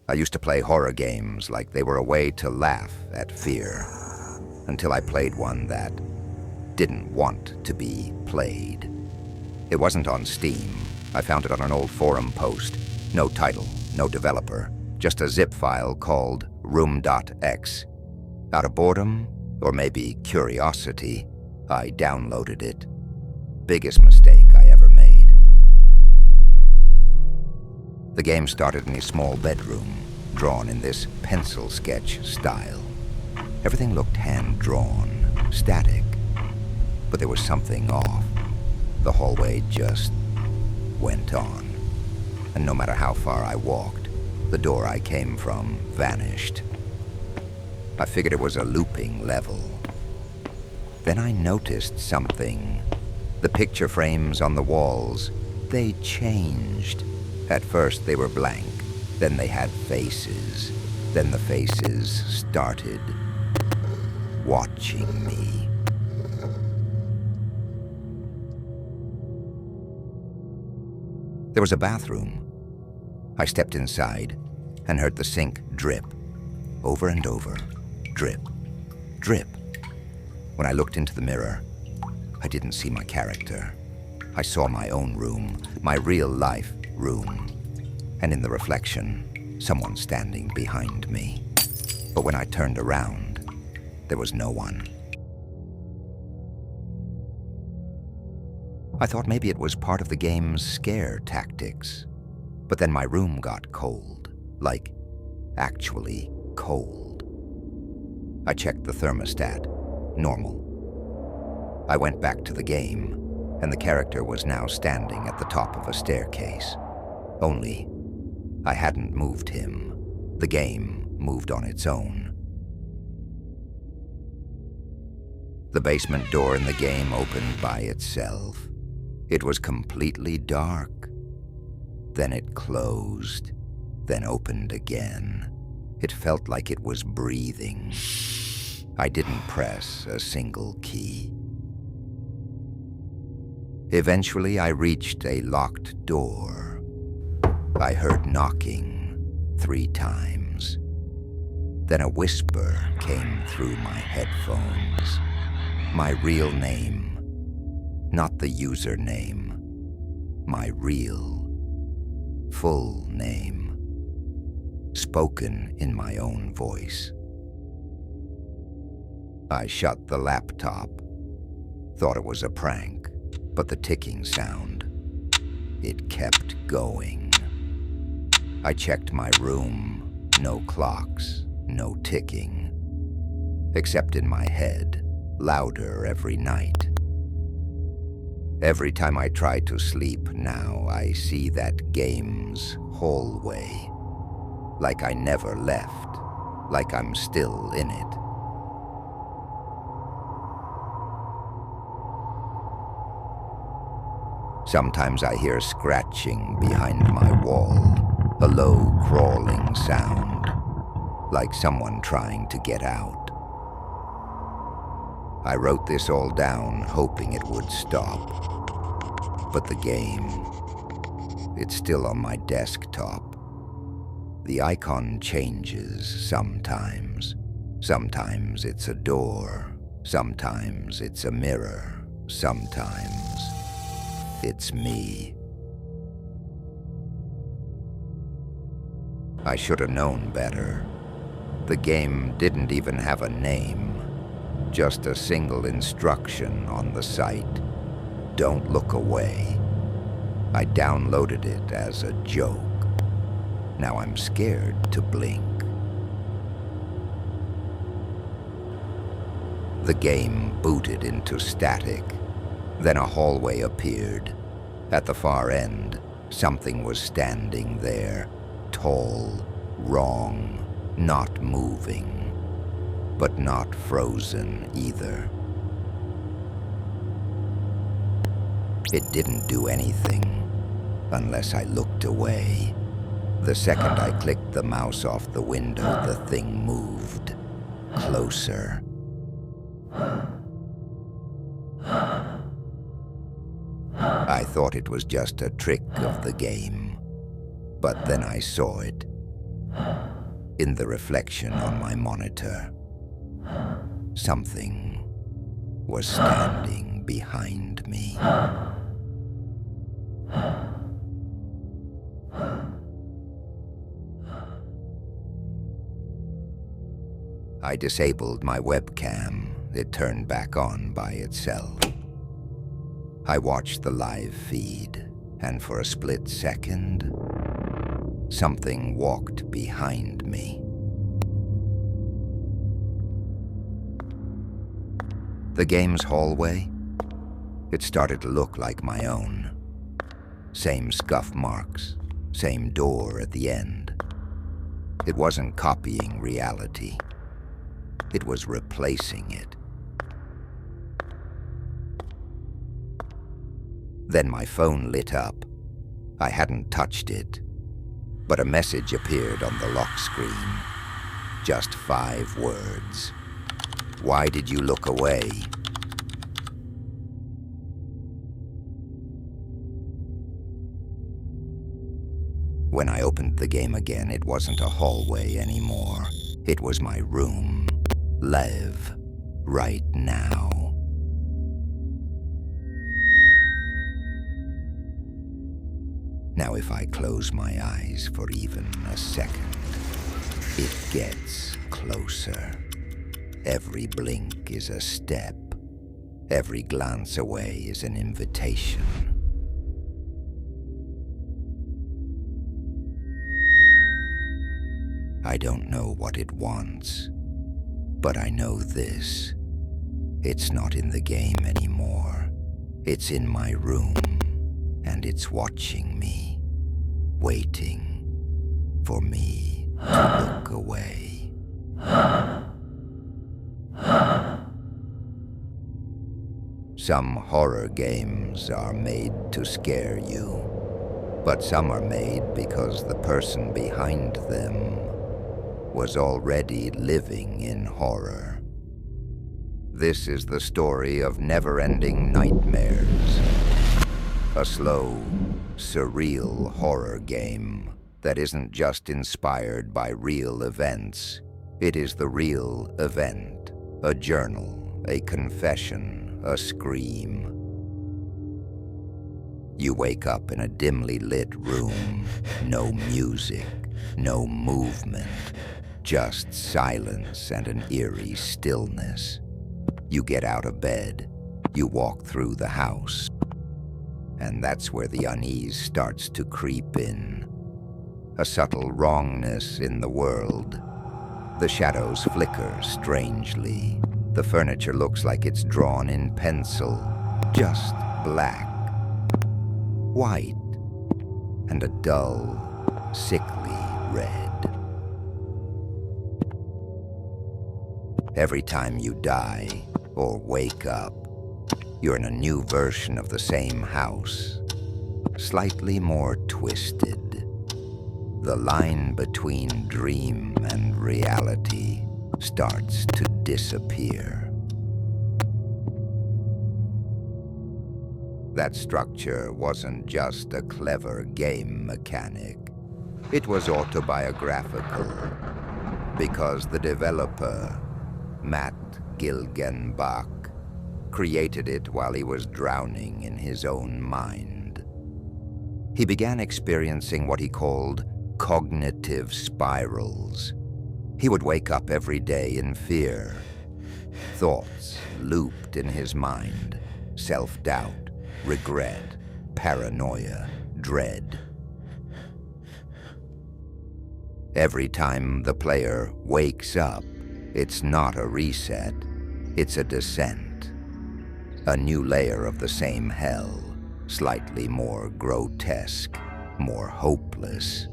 I used to play horror games like they were a way to laugh at fear, until I played one that didn't want to be played. It wasn't on Steam. I found it on an old forum post. No title, no developer, just a zip file called Room.exe. Out of boredom, or maybe curiosity, I downloaded it. Biggest mistake I ever made. The game started in a small bedroom, drawn in this pencil sketch style. Everything looked hand-drawn, static, but there was something off. The hallway just went on, and no matter how far I walked, the door I came from vanished. I figured it was a looping level. Then I noticed something. The picture frames on the walls, they changed. At first they were blank, then they had faces. Then the faces started watching me. There was a bathroom. I stepped inside and heard the sink drip, over and over, drip, drip. When I looked into the mirror, I didn't see my character. I saw my own room, my real-life room, and in the reflection, someone standing behind me. But when I turned around, there was no one. I thought maybe it was part of the game's scare tactics, but then my room got cold, like actually cold. I checked the thermostat, normal. I went back to the game, and the character was now standing at the top of a staircase. Only, I hadn't moved him. The game moved on its own. The basement door in the game opened by itself. It was completely dark. Then it closed, then opened again. It felt like it was breathing. I didn't press a single key. Eventually, I reached a locked door. I heard knocking 3 times. Then a whisper came through my headphones. My real name. Not the username, my real, full name, spoken in my own voice. I shut the laptop, thought it was a prank, but the ticking sound, it kept going. I checked my room, no clocks, no ticking, except in my head, louder every night. Every time I try to sleep now, I see that game's hallway. Like I never left, like I'm still in it. Sometimes I hear scratching behind my wall, a low crawling sound, like someone trying to get out. I wrote this all down, hoping it would stop. But the game, it's still on my desktop. The icon changes sometimes. Sometimes it's a door. Sometimes it's a mirror. Sometimes it's me. I should have known better. The game didn't even have a name. Just a single instruction on the site. Don't look away. I downloaded it as a joke. Now I'm scared to blink. The game booted into static. Then a hallway appeared. At the far end, something was standing there. Tall, wrong, not moving. But not frozen either. It didn't do anything, unless I looked away. The second I clicked the mouse off the window, the thing moved. Closer. I thought it was just a trick of the game, but then I saw it. In the reflection on my monitor, something was standing behind me. I disabled my webcam. It turned back on by itself. I watched the live feed, and for a split second, something walked behind me. The game's hallway, it started to look like my own. Same scuff marks, same door at the end. It wasn't copying reality. It was replacing it. Then my phone lit up. I hadn't touched it, but a message appeared on the lock screen. Just 5 words. Why did you look away? When I opened the game again, it wasn't a hallway anymore. It was my room. Live right now. Now if I close my eyes for even a second, it gets closer. Every blink is a step. Every glance away is an invitation. I don't know what it wants, but I know this. It's not in the game anymore. It's in my room, and it's watching me, waiting for me to look away. Some horror games are made to scare you, but some are made because the person behind them was already living in horror. This is the story of Neverending Nightmares, a slow, surreal horror game that isn't just inspired by real events. It is the real event, a journal, a confession, a scream. You wake up in a dimly lit room, no music, no movement, just silence and an eerie stillness. You get out of bed, you walk through the house, and that's where the unease starts to creep in. A subtle wrongness in the world. The shadows flicker strangely. The furniture looks like it's drawn in pencil, just black, white, and a dull, sickly red. Every time you die or wake up, you're in a new version of the same house, slightly more twisted. The line between dream and reality starts to disappear. That structure wasn't just a clever game mechanic. It was autobiographical, because the developer, Matt Gilgenbach, created it while he was drowning in his own mind. He began experiencing what he called cognitive spirals. He would wake up every day in fear. Thoughts looped in his mind. Self-doubt, regret, paranoia, dread. Every time the player wakes up, it's not a reset, it's a descent. A new layer of the same hell, slightly more grotesque, more hopeless.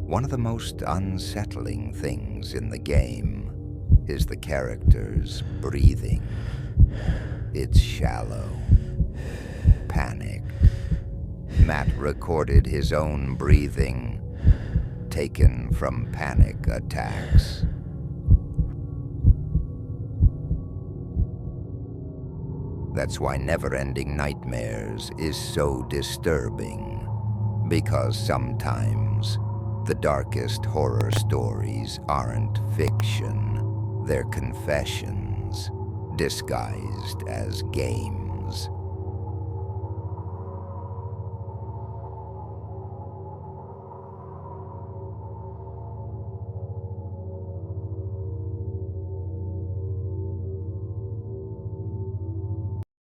One of the most unsettling things in the game is the character's breathing. It's shallow, panicked. Matt recorded his own breathing, taken from panic attacks. That's why Neverending Nightmares is so disturbing, Because sometimes the darkest horror stories aren't fiction, they're confessions disguised as games.